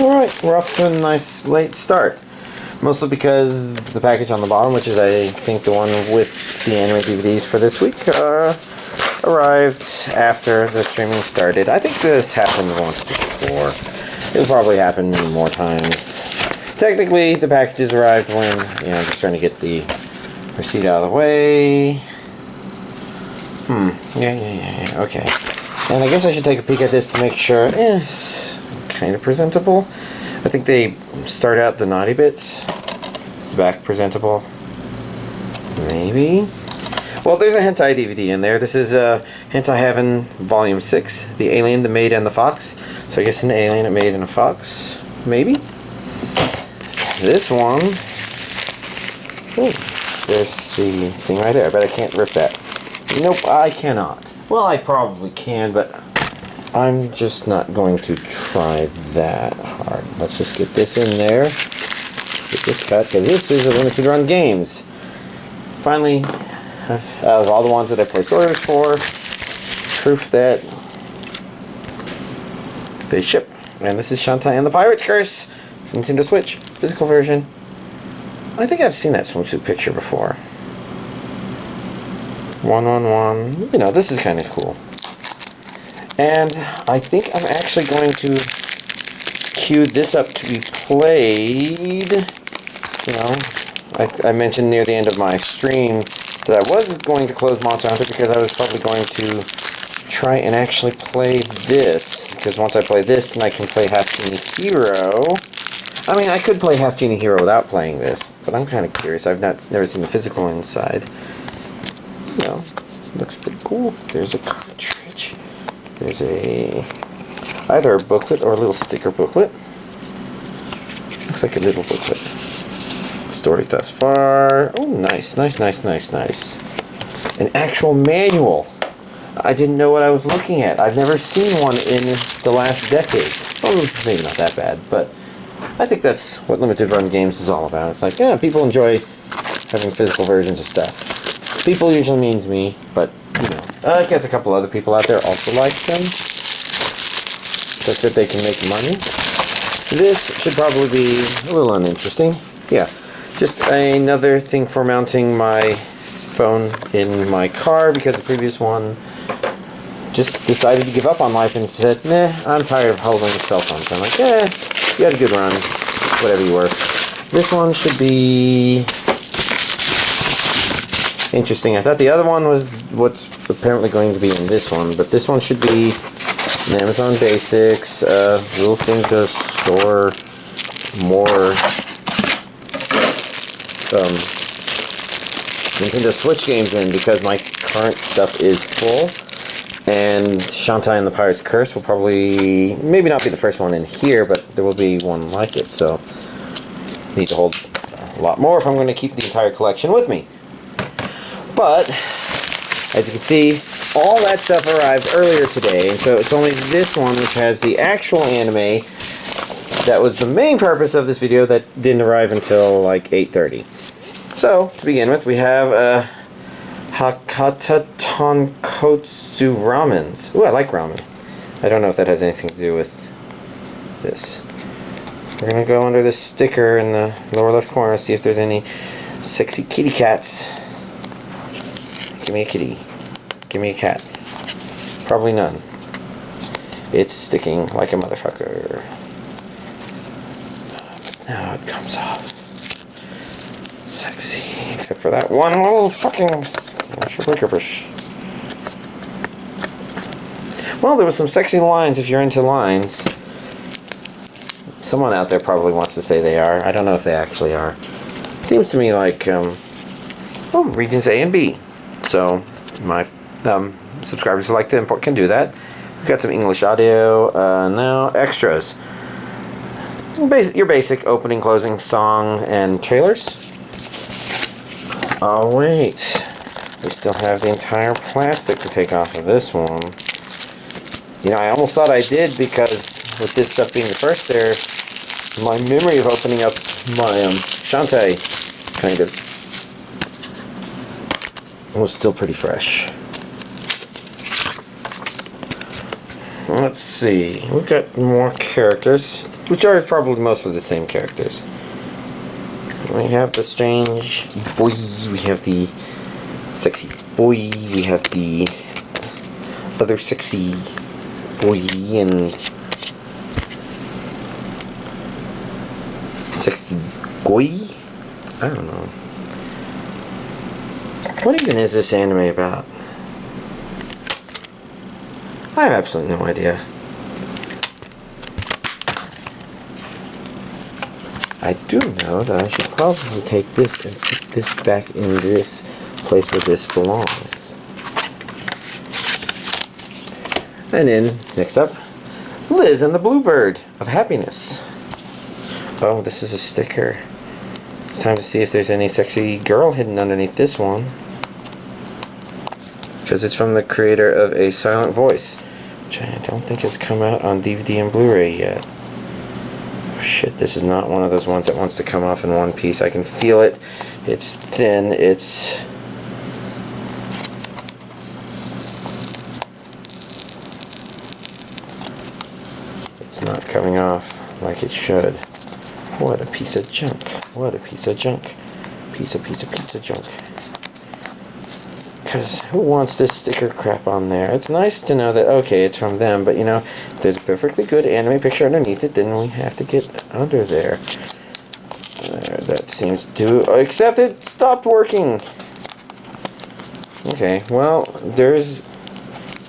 Alright, we're off to a nice late start. Mostly because the package on the bottom, which is I think the one with the anime DVDs for this week, arrived after the streaming started. I think this happened once before. It'll probably happen many more times. Technically, the packages arrived when, I'm just trying to get the receipt out of the way. Yeah, okay. And I guess I should take a peek at this to make sure it's kind of presentable. I think they start out the naughty bits. Is the back presentable? Maybe? Well, there's a hentai DVD in there. This is Hentai Heaven Volume 6. The Alien, the Maid, and the Fox. So I guess an alien, a maid, and a fox. Maybe? This one... Oh, there's the thing right there. I bet I can't rip that. Nope, I cannot. Well, I probably can, but I'm just not going to try that hard. Let's just get this in there. Get this cut, because this is a limited run games. Finally, out of all the ones that I placed orders for, proof that they ship. And this is Shantae and the Pirate's Curse, Nintendo Switch, physical version. I think I've seen that swimsuit picture before. 111. You know, this is kind of cool. And I think I'm actually going to queue this up to be played. You know, I mentioned near the end of my stream that I wasn't going to close Monster Hunter because I was probably going to try and actually play this. Because once I play this, then I can play Half Genie Hero. I mean, I could play Half Genie Hero without playing this, but I'm kind of curious. I've never seen the physical inside. You know, looks pretty cool. There's a cartridge. There's either a booklet or a little sticker booklet. Looks like a little booklet. Story thus far. Oh, nice. An actual manual. I didn't know what I was looking at. I've never seen one in the last decade. Well, maybe not that bad, but I think that's what limited run games is all about. It's like, yeah, people enjoy having physical versions of stuff. People usually means me, but, you know, I guess a couple other people out there also like them. Such that they can make money. This should probably be a little uninteresting. Yeah, just another thing for mounting my phone in my car because the previous one just decided to give up on life and said, nah, I'm tired of holding cell phones. I'm like, you had a good run, whatever you were. This one should be interesting. I thought the other one was what's apparently going to be in this one, but this one should be an Amazon Basics, little thing to store more Nintendo Switch games in because my current stuff is full. And Shantae and the Pirate's Curse will probably, maybe not be the first one in here, but there will be one like it, so need to hold a lot more if I'm going to keep the entire collection with me. But, as you can see, all that stuff arrived earlier today, and so it's only this one which has the actual anime that was the main purpose of this video that didn't arrive until like 8:30. So, to begin with, we have Hakata Tonkotsu Ramens. Ooh, I like ramen. I don't know if that has anything to do with this. We're going to go under this sticker in the lower left corner, see if there's any sexy kitty cats. Give me a kitty. Give me a cat. Probably none. It's sticking like a motherfucker. Now it comes off. Sexy. Except for that one little fucking... Well, there was some sexy lines if you're into lines. Someone out there probably wants to say they are. I don't know if they actually are. It seems to me like, regions A and B. So, my subscribers who like to import can do that. We've got some English audio. Now, extras. Your basic opening, closing, song, and trailers. Oh, wait. We still have the entire plastic to take off of this one. You know, I almost thought I did because with this stuff being the first there, my memory of opening up my Shantae kind of was still pretty fresh. Let's see. We've got more characters. which are probably mostly the same characters. We have the strange boy, we have the sexy boy, we have the other sexy boy, and sexy boy? I don't know. What even is this anime about? I have absolutely no idea. I do know that I should probably take this and put this back in this place where this belongs. And then, next up, Liz and the Bluebird of Happiness. Oh, this is a sticker. It's time to see if there's any sexy girl hidden underneath this one. Because it's from the creator of A Silent Voice, which I don't think has come out on DVD and Blu-ray yet. Shit, this is not one of those ones that wants to come off in one piece. I can feel it. It's thin. It's not coming off like it should. What a piece of junk. What a piece of junk. Piece of junk. Because who wants this sticker crap on there? It's nice to know that, okay, it's from them, but you know, there's a perfectly good anime picture underneath it, then we have to get under there. That seems to, except it stopped working. Okay, well, there's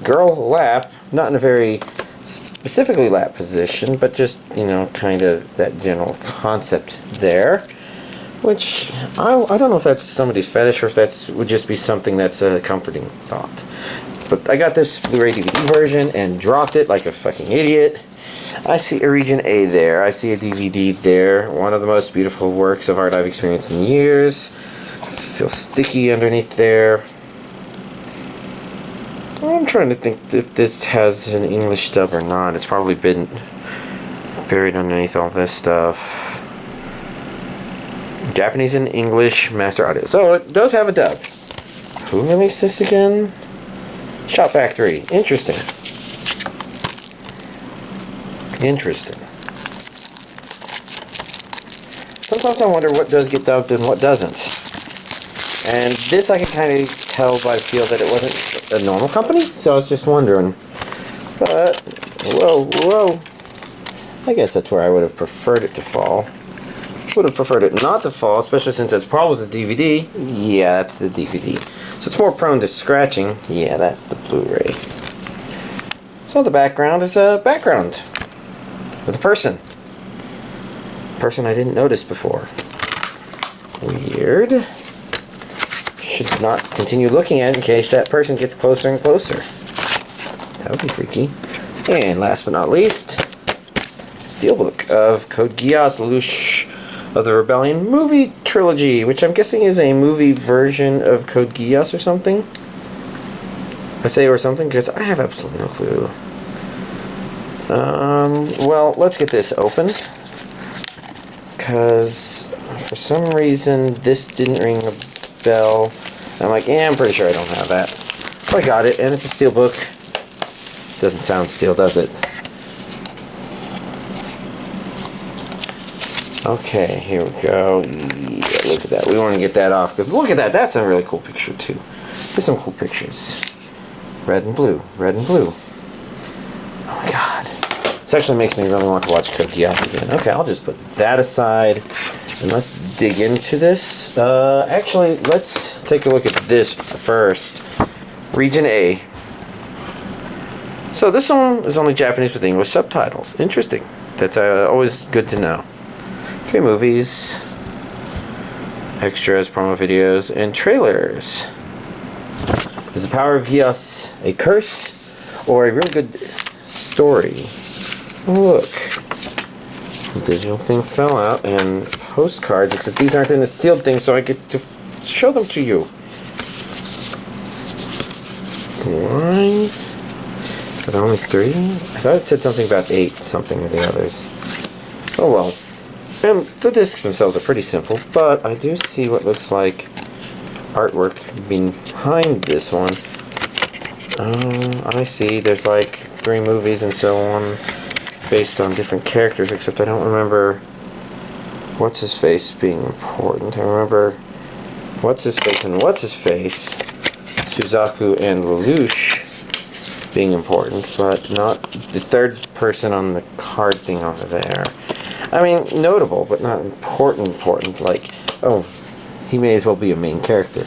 girl lap, not in a very specifically lap position, but just, you know, kind of that general concept there. Which, I don't know if that's somebody's fetish or if that would just be something that's a comforting thought. But I got this Blu-ray DVD version and dropped it like a fucking idiot. I see a Region A there. I see a DVD there. One of the most beautiful works of art I've experienced in years. I feel sticky underneath there. I'm trying to think if this has an English dub or not. It's probably been buried underneath all this stuff. Japanese and English master audio. So it does have a dub. Who released this again? Shop Factory. Interesting. Interesting. Sometimes I wonder what does get dubbed and what doesn't. And this I can kind of tell by feel that it wasn't a normal company, so I was just wondering. But, whoa. I guess that's where I would have preferred it to fall. Would have preferred it not to fall, especially since it's probably the DVD. Yeah, that's the DVD. So it's more prone to scratching. Yeah, that's the Blu-ray. So the background is a background with a person. Person I didn't notice before. Weird. Should not continue looking at it in case that person gets closer and closer. That would be freaky. And last but not least, Steelbook of Code Geass Lelouch of the Rebellion movie trilogy, which I'm guessing is a movie version of Code Geass or something. I say or something because I have absolutely no clue. Well, let's get this open. Because for some reason this didn't ring a bell. I'm like, yeah, I'm pretty sure I don't have that. So I got it, and it's a steelbook. Doesn't sound steel, does it? Okay, here we go. Yeah, look at that. We want to get that off, because look at that. That's a really cool picture, too. There's some cool pictures. Red and blue. Red and blue. Oh my god. This actually makes me really want to watch Code Geass again. Okay, I'll just put that aside, and let's dig into this. Actually, let's take a look at this first. Region A. So this one is only Japanese with English subtitles. Interesting. That's always good to know. 3 movies, extras, promo videos, and trailers. Is the power of Geass a curse or a really good story? Look. The digital thing fell out, and postcards, except these aren't in the sealed thing, so I get to show them to you. Why? Are there only 3? I thought it said something about 8, something with the others. Oh well. And the discs themselves are pretty simple, but I do see what looks like artwork behind this one. I see. There's like 3 movies and so on. based on different characters, except I don't remember What's-His-Face being important. I remember What's-His-Face and What's-His-Face, Suzaku and Lelouch, being important, but not the third person on the card thing over there. I mean, notable, but not important. Like, oh, he may as well be a main character.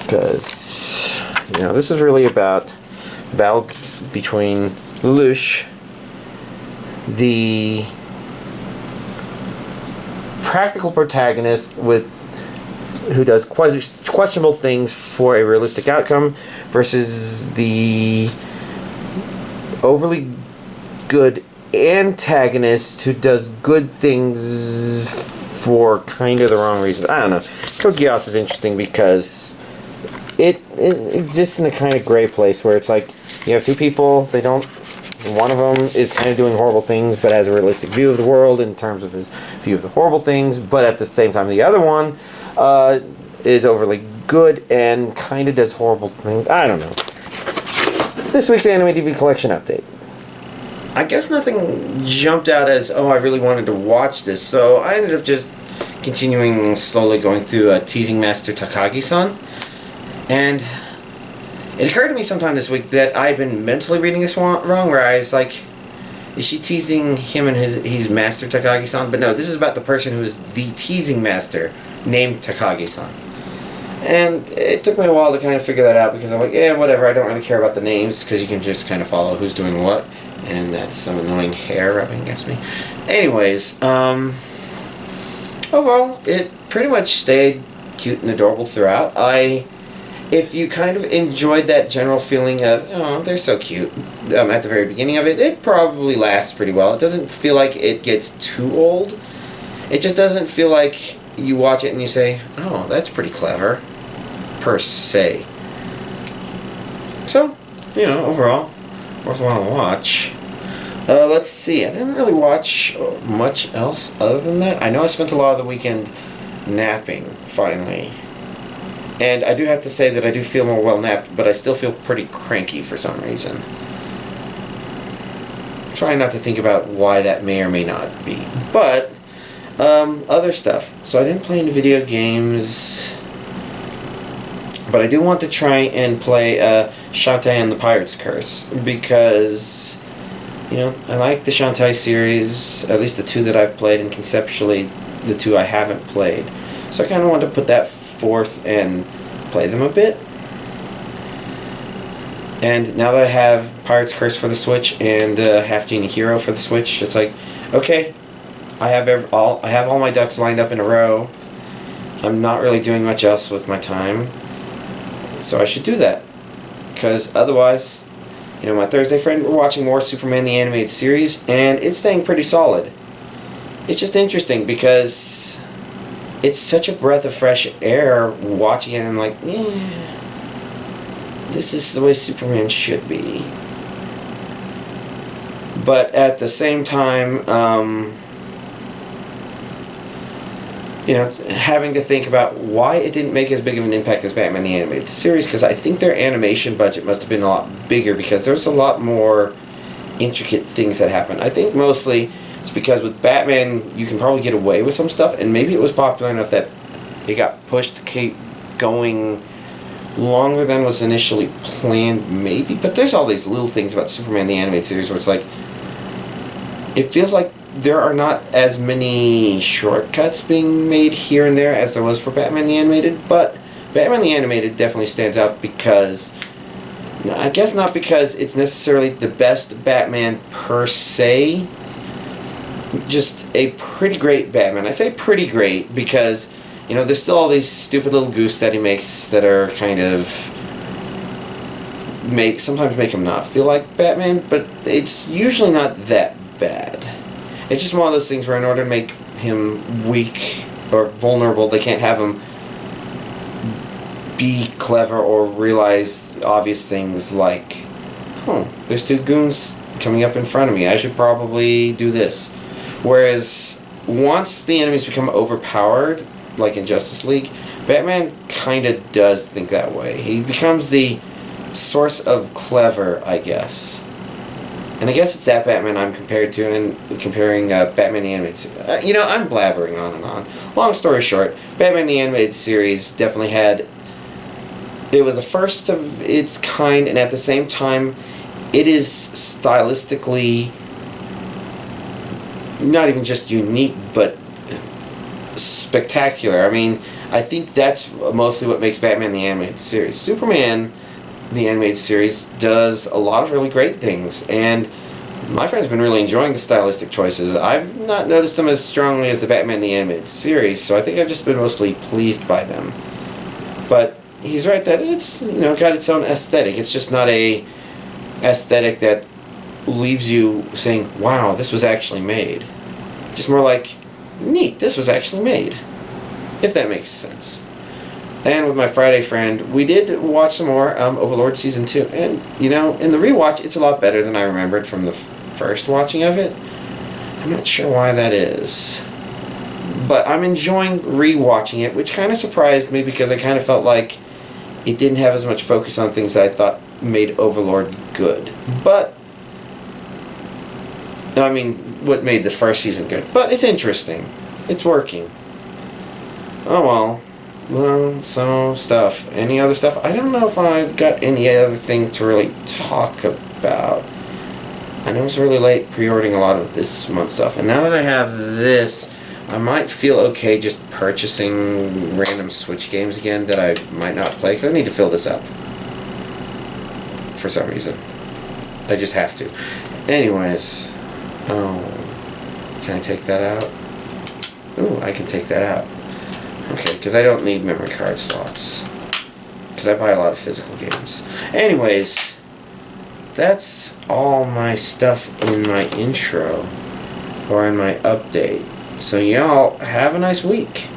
Because, you know, this is really about the battle between Lelouch, the practical protagonist who does questionable things for a realistic outcome, versus the overly good antagonist who does good things for kind of the wrong reasons. I don't know. Code Geass is interesting because it exists in a kind of gray place where it's like you have two people, one of them is kind of doing horrible things but has a realistic view of the world in terms of his view of the horrible things, but at the same time the other one is overly good and kind of does horrible things. I don't know. This week's Anime DVD collection update. I guess nothing jumped out as, oh, I really wanted to watch this, so I ended up just continuing slowly going through Teasing Master Takagi-san. And it occurred to me sometime this week that I had been mentally reading this wrong, where I was like, is she teasing him and his master Takagi-san? But no, this is about the person who is the teasing master, named Takagi-san. And it took me a while to kind of figure that out, because I'm like, yeah, whatever, I don't really care about the names, because you can just kind of follow who's doing what. And that's some annoying hair rubbing against me. Anyways, overall, it pretty much stayed cute and adorable throughout. If you kind of enjoyed that general feeling of, oh, they're so cute, at the very beginning of it, it probably lasts pretty well. It doesn't feel like it gets too old. It just doesn't feel like you watch it and you say, oh, that's pretty clever, per se. So, you know, overall, worthwhile to watch. Let's see, I didn't really watch much else other than that. I know I spent a lot of the weekend napping, finally. And I do have to say that I do feel more well-napped, but I still feel pretty cranky for some reason. I'm trying not to think about why that may or may not be. But, other stuff. So I didn't play any video games, but I do want to try and play Shantae and the Pirate's Curse, because, you know, I like the Shantae series, at least the two that I've played, and conceptually the two I haven't played. So I kind of want to put that forth and play them a bit. And now that I have Pirate's Curse for the Switch and Half Genie Hero for the Switch, it's like, okay, I have all my ducks lined up in a row. I'm not really doing much else with my time, so I should do that. Because otherwise, you know, my Thursday friend, we're watching more Superman the Animated Series, and it's staying pretty solid. It's just interesting because it's such a breath of fresh air watching it, and I'm like, this is the way Superman should be. But at the same time, you know, having to think about why it didn't make as big of an impact as Batman the Animated Series, because I think their animation budget must have been a lot bigger, because there's a lot more intricate things that happen. I think mostly it's because with Batman you can probably get away with some stuff, and maybe it was popular enough that it got pushed to keep going longer than was initially planned, maybe. But there's all these little things about Superman the Animated Series where it's like, it feels like there are not as many shortcuts being made here and there as there was for Batman the Animated, but Batman the Animated definitely stands out because, I guess not because it's necessarily the best Batman per se, just a pretty great Batman. I say pretty great because, you know, there's still all these stupid little goofs that he makes that are kind of sometimes make him not feel like Batman, but it's usually not that bad. It's just one of those things where in order to make him weak or vulnerable, they can't have him be clever or realize obvious things like, oh, there's two goons coming up in front of me, I should probably do this. Whereas once the enemies become overpowered, like in Justice League, Batman kind of does think that way. He becomes the source of clever, I guess. And I guess it's that Batman I'm compared to, and comparing Batman the Animated Series. You know, I'm blabbering on and on. Long story short, Batman the Animated Series definitely had... It was the first of its kind, and at the same time, it is stylistically not even just unique, but spectacular. I mean, I think that's mostly what makes Batman the Animated Series. Superman, the Animated Series, does a lot of really great things, and my friend's been really enjoying the stylistic choices. I've not noticed them as strongly as the Batman the Animated Series, so I think I've just been mostly pleased by them. But he's right that it's, you know, got its own aesthetic. It's just not a aesthetic that leaves you saying, wow, this was actually made. Just more like, neat, this was actually made. If that makes sense. And with my Friday friend, we did watch some more Overlord Season 2. And, you know, in the rewatch, it's a lot better than I remembered from the first watching of it. I'm not sure why that is. But I'm enjoying rewatching it, which kind of surprised me because I kind of felt like it didn't have as much focus on things that I thought made Overlord good. But, I mean, what made the first season good. But it's interesting. It's working. Oh well. Well, so stuff. Any other stuff? I don't know if I've got any other thing to really talk about. I know it's really late pre-ordering a lot of this month's stuff, and now that I have this, I might feel okay just purchasing random Switch games again that I might not play, because I need to fill this up. For some reason. I just have to. Anyways. Oh. Can I take that out? Ooh, I can take that out. Okay, because I don't need memory card slots. Because I buy a lot of physical games. Anyways, that's all my stuff in my intro. Or in my update. So y'all, have a nice week.